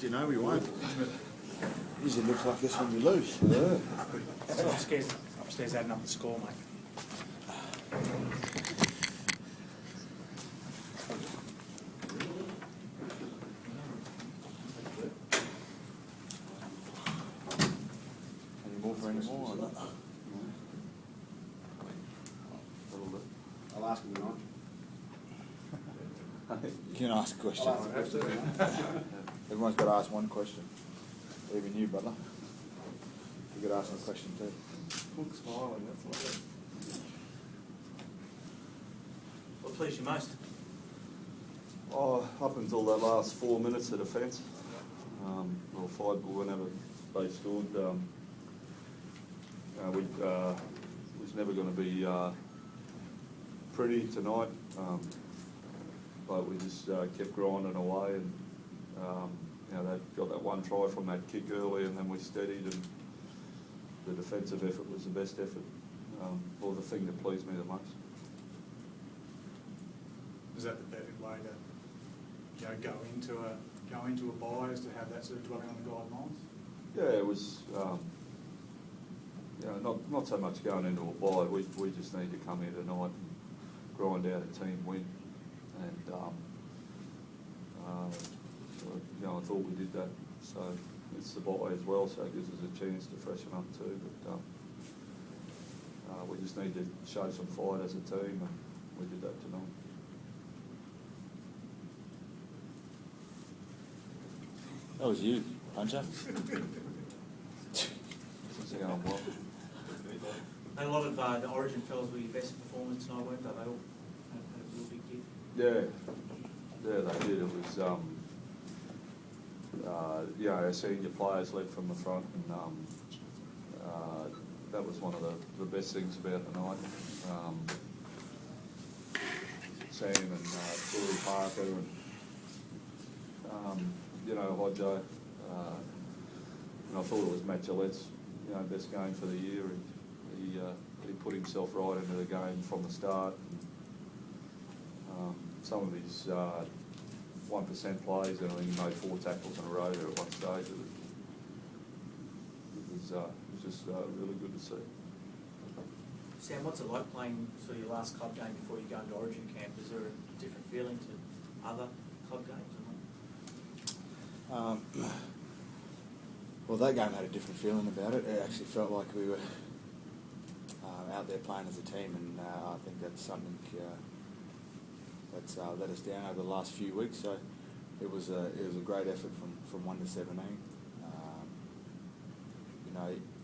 You know we won't. Usually looks like this when we lose. Yeah. So upstairs adding up the score, mate. Any more for any more? I'll ask him tonight. You can ask a question. Everyone's got to ask one question. Even you, brother. You got to ask a question too. Look smiling, that's like it. What pleased you most? Oh, up until that last 4 minutes of defence, or 5 whenever they scored, we was never going to be pretty tonight, but we just kept grinding away, and they got that one try from that kick early, and then we steadied, and the defensive effort was the best effort, or the thing that pleased me the most. Is that the perfect way to go into a bye, is to have that sort of dwelling on the guidelines? Yeah, it was. Not so much going into a bye. We just need to come here tonight and grind out a team win, and I thought we did that. So it's the bye as well, so it gives us a chance to freshen up too. But we just need to show some fight as a team, and we did that tonight. That was you, Puncher. It's going well. And a lot of the Origin fellas were your best performance tonight, weren't they? They all had a real big hit. Yeah, they did. It was, our senior players led from the front, and that was one of the best things about the night. Sam and Corey Parker and Hodjo. And I thought it was Matt Gillette's best game for the year. He put himself right into the game from the start. And, some of his 1% plays, and I think he made 4 tackles in a row there at one stage. It was just really good to see. Sam, what's it like playing for your last club game before you go into Origin camp? Is there a different feeling to other club games? Well, that game had a different feeling about it. It actually felt like we were out there playing as a team, and I think that's something that's let us down over the last few weeks. So it was a great effort from 1 to 17.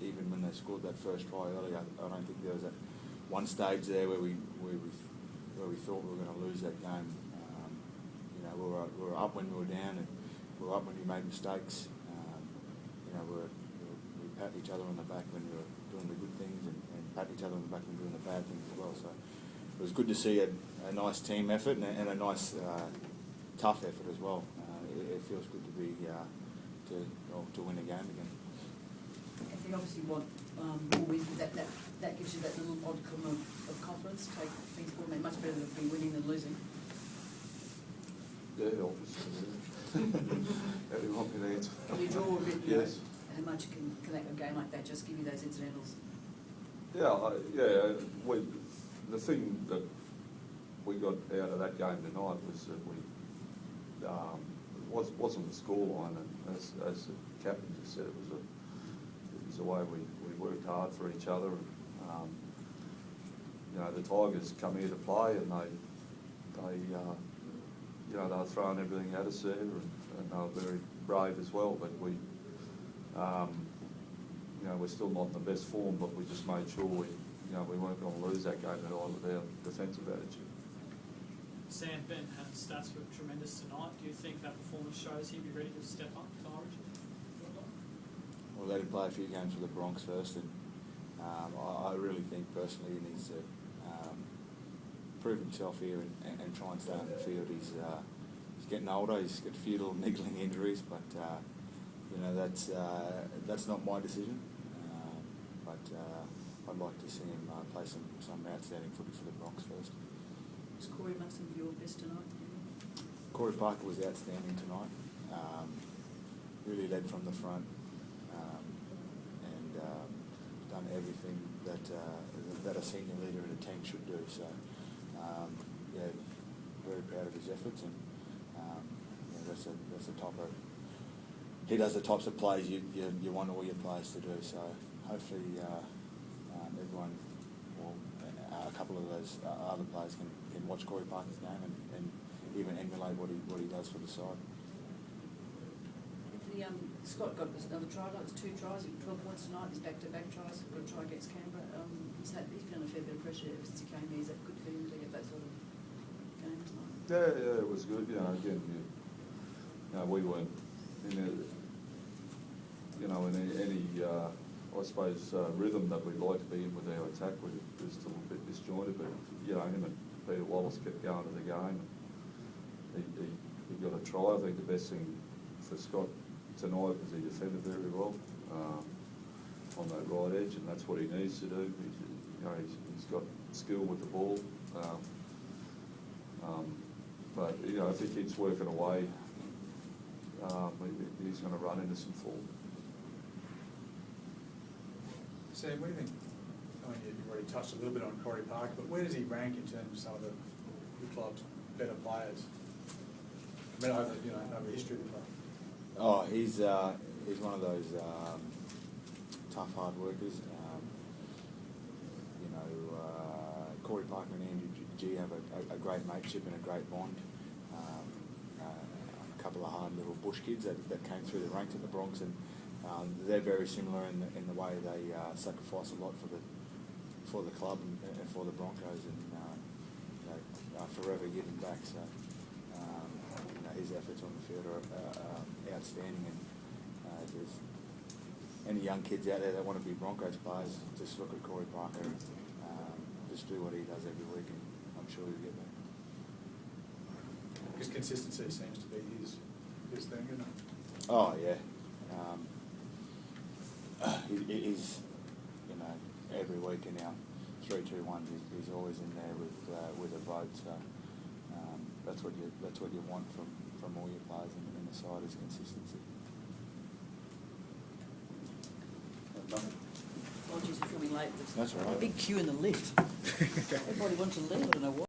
Even when they scored that first try earlier, I don't think there was that one stage there where we thought we were going to lose that game. We were up when we were down, and we were up when we made mistakes. We pat each other on the back when we were doing the good things, and pat each other on the back when we were doing the bad things as well. So it was good to see a nice team effort and a nice tough effort as well. It feels good to be to win a game again. If you obviously want more wins, that gives you that little modicum of confidence, take things forward. Much better to be winning than losing. Yeah, obviously. How do you want me to answer? Can you draw a bit? Yes. How much can a game like that just give you those incidentals? The thing that we got out of that game tonight was that wasn't the scoreline, and as the captain just said, it was the way we worked hard for each other. And, the Tigers come here to play, and they were throwing everything at us there, and they were very brave as well. But we're still not in the best form, but we just made sure we weren't going to lose that game at all with our defensive attitude. Sam, Ben stats were tremendous tonight. Do you think that performance shows he'll be ready to step up to Origin? Well, let him play a few games for the Broncos first, and I really think personally he needs to prove himself here and try and stay on the field. He's getting older. He's got a few little niggling injuries, but that's not my decision. But I'd like to see him play some outstanding footy for the Broncos first. Was Corey Musson your best tonight? Corey Parker was outstanding tonight. really led from the front, and done everything that a senior leader in a team should do. So, yeah, very proud of his efforts, and yeah, that's the top of. He does the types of plays you want all your players to do. So hopefully everyone, or a couple of those other players can watch Corey Parker's game and even emulate what he does for the side. Anthony, Scott got another try. Like there's 2 tries. He got 12 points tonight. He's back-to-back tries. Got a try against Canberra. He's feeling a fair bit of pressure ever since he came here. Is that good for him to get that sort of game tonight? Yeah, it was good. Again, we weren't in any I suppose rhythm that we'd like to be in with our attack. We were still a bit disjointed, but him and Peter Wallace kept going to the game. He got a try. I think the best thing for Scott tonight was he defended very well on that right edge, and that's what he needs to do. He's got skill with the ball, but if he keeps working away, he's going to run into some form. Sam, what do you think? I mean, you've already touched a little bit on Corey Parker, but where does he rank in terms of some of the club's better players? I mean, over history of the club. Oh, he's one of those tough, hard workers. Corey Parker and Andrew G have a great mateship and a great bond. A couple of hard little bush kids that came through the ranks at the Broncos, and they're very similar in the way they sacrifice a lot for the club and for the Broncos, and forever giving back. So his efforts on the field are outstanding, and if there's any young kids out there that want to be Broncos players, just look at Corey Parker. Just do what he does every week, and I'm sure he'll get there. Because consistency seems to be his thing, isn't it? Oh yeah, he's every week in our 3-2-1, he's always in there with a vote. So that's what you want from all your players in the side is consistency. Apologies for coming late. That's all right. A big queue in the lift. Everybody wants to leave. I don't know why.